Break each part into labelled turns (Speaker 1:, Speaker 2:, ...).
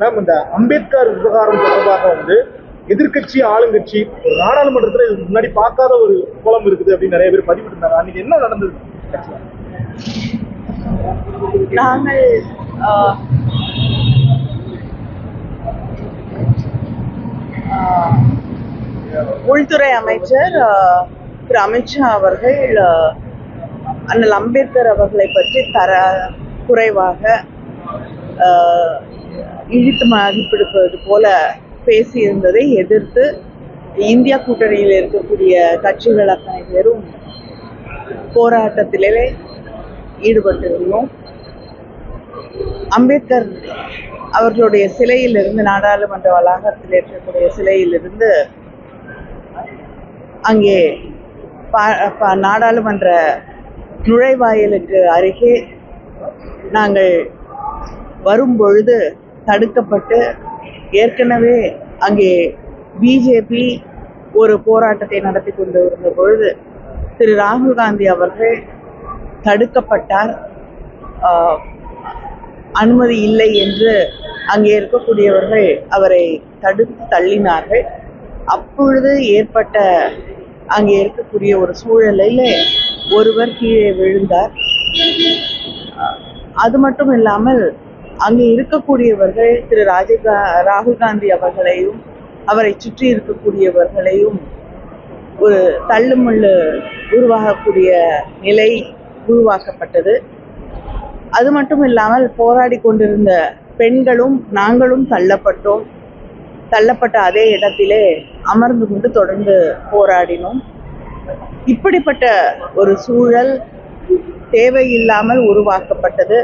Speaker 1: Ma'am, இந்த அம்பேத்கர் விவகாரம் தொடர்பாக எதிர்கட்சி ஆளுங்கட்சி ஒரு நாடாளுமன்றத்தில் இதுக்கு முன்னாடி பார்க்காத ஒரு கோலம் இருக்குது அப்படின்னு நிறைய பேர் பதிவிட்டிருந்தாங்க. அன்னைக்கு என்ன நடந்தது?
Speaker 2: நாங்கள் உள்துறை அமைச்சர் திரு அமித்ஷா அவர்கள் அண்ணல் அம்பேத்கர் அவர்களை பற்றி குறைவாக இழித்து மதிப்பிடுப்பது போல பேசியிருந்ததை எதிர்த்து இந்தியா கூட்டணியில் இருக்கக்கூடிய கட்சிகள் அத்தனை பேரும் போராட்டத்திலே ஈடுபட்டிருந்தோம். அம்பேத்கர் அவர்களுடைய சிலையிலிருந்து, நாடாளுமன்ற வளாகத்தில் இருக்கக்கூடிய சிலையிலிருந்து அங்கே நாடாளுமன்ற நுழைவாயிலுக்கு அருகே நாங்கள் வரும்பொழுது தடுக்கப்பட்டு, ஏற்கனவே அங்கே பிஜேபி ஒரு போராட்டத்தை நடத்தி கொண்டு இருந்த பொழுது திரு ராகுல் காந்தி அவர்கள் தடுக்கப்பட்டார். அனுமதி இல்லை என்று அங்கே இருக்கக்கூடியவர்கள் அவரை தடுத்து தள்ளினார்கள். அப்பொழுது ஏற்பட்ட அங்கே இருக்கக்கூடிய ஒரு சூழலில் ஒருவர் கீழே விழுந்தார். அது மட்டும் இல்லாமல் அங்கே இருக்கக்கூடியவர்கள் திரு ராகுல் காந்தி அவர்களையும் அவரை சுற்றி இருக்கக்கூடியவர்களையும் ஒரு தள்ளுமுள்ளு உருவாகக்கூடிய நிலை உருவாக்கப்பட்டது. அது மட்டும் இல்லாமல் போராடி கொண்டிருந்த பெண்களும் நாங்களும் தள்ளப்பட்டோம். தள்ளப்பட்ட அதே இடத்திலே அமர்ந்து கொண்டு தொடர்ந்து போராடினோம். இப்படிப்பட்ட ஒரு சூழல் தேவையில்லாமல் உருவாக்கப்பட்டது.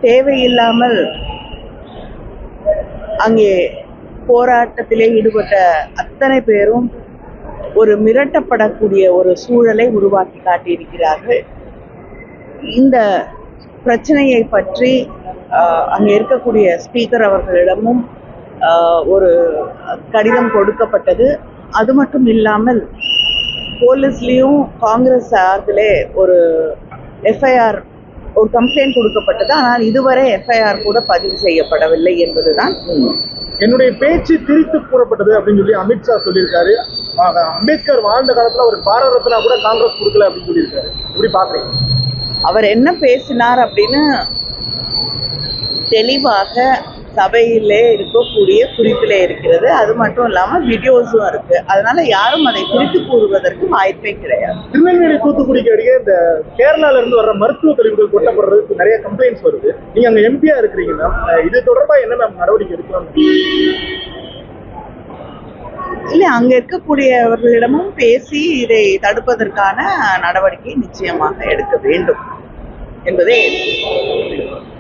Speaker 2: தேவையில்லாமல் அங்கே போராட்டத்திலே ஈடுபட்ட அத்தனை பேரும் ஒரு மிரட்டப்படக்கூடிய ஒரு சூழலை உருவாக்கி காட்டியிருக்கிறார்கள். இந்த பிரச்சனையை பற்றி அங்கே இருக்கக்கூடிய ஸ்பீக்கர் அவர்களிடமும் ஒரு கடிதம் கொடுக்கப்பட்டது. அது மட்டும் இல்லாமல் போலீஸ்லேயும் காங்கிரஸ் சார்பிலே ஒரு எஃப்ஐஆர், ஒரு கம்ப்ளைண்ட் கொடுக்கப்பட்டது. ஆனால் இதுவரை எஃப்ஐஆர் கூட பதிவு செய்யப்படவில்லை என்பதுதான் உண்மை.
Speaker 1: என்னுடைய பேச்சு திரித்து கூறப்பட்டது அப்படின்னு சொல்லி அமித்ஷா சொல்லியிருக்காரு. அம்பேத்கர் வாழ்ந்த காலத்துல ஒரு பாரத ரத்னா கூட காங்கிரஸ் கொடுக்கல அப்படின்னு சொல்லியிருக்காரு. எப்படி பாக்குறீங்க?
Speaker 2: அவர் என்ன பேசினார் அப்படின்னு தெளிவாக சபையிலே இருக்கக்கூடிய குறிப்பிலே இருக்கிறது. அது மட்டும் இல்லாமல் வீடியோஸும் இருக்கு. அதனால யாரும் அதை குறித்து கூறுவதற்கு வாய்ப்பே கிடையாது.
Speaker 1: திருநெல்வேலி தூத்துக்குடிக்கு அடியே இந்த கேரளால இருந்து வர்ற மருத்துவ கழிவுகள் கொட்டப்படுறதுக்கு நிறைய கம்ப்ளைண்ட்ஸ் வருது. நீங்க அங்க எம்பியா இருக்கிறீங்கன்னா இது தொடர்பா என்ன நடவடிக்கை எடுக்கலாம்?
Speaker 2: இல்லை, அங்க இருக்கக்கூடியவர்களிடமும் பேசி இதை தடுப்பதற்கான நடவடிக்கை நிச்சயமாக எடுக்க வேண்டும் என்பதே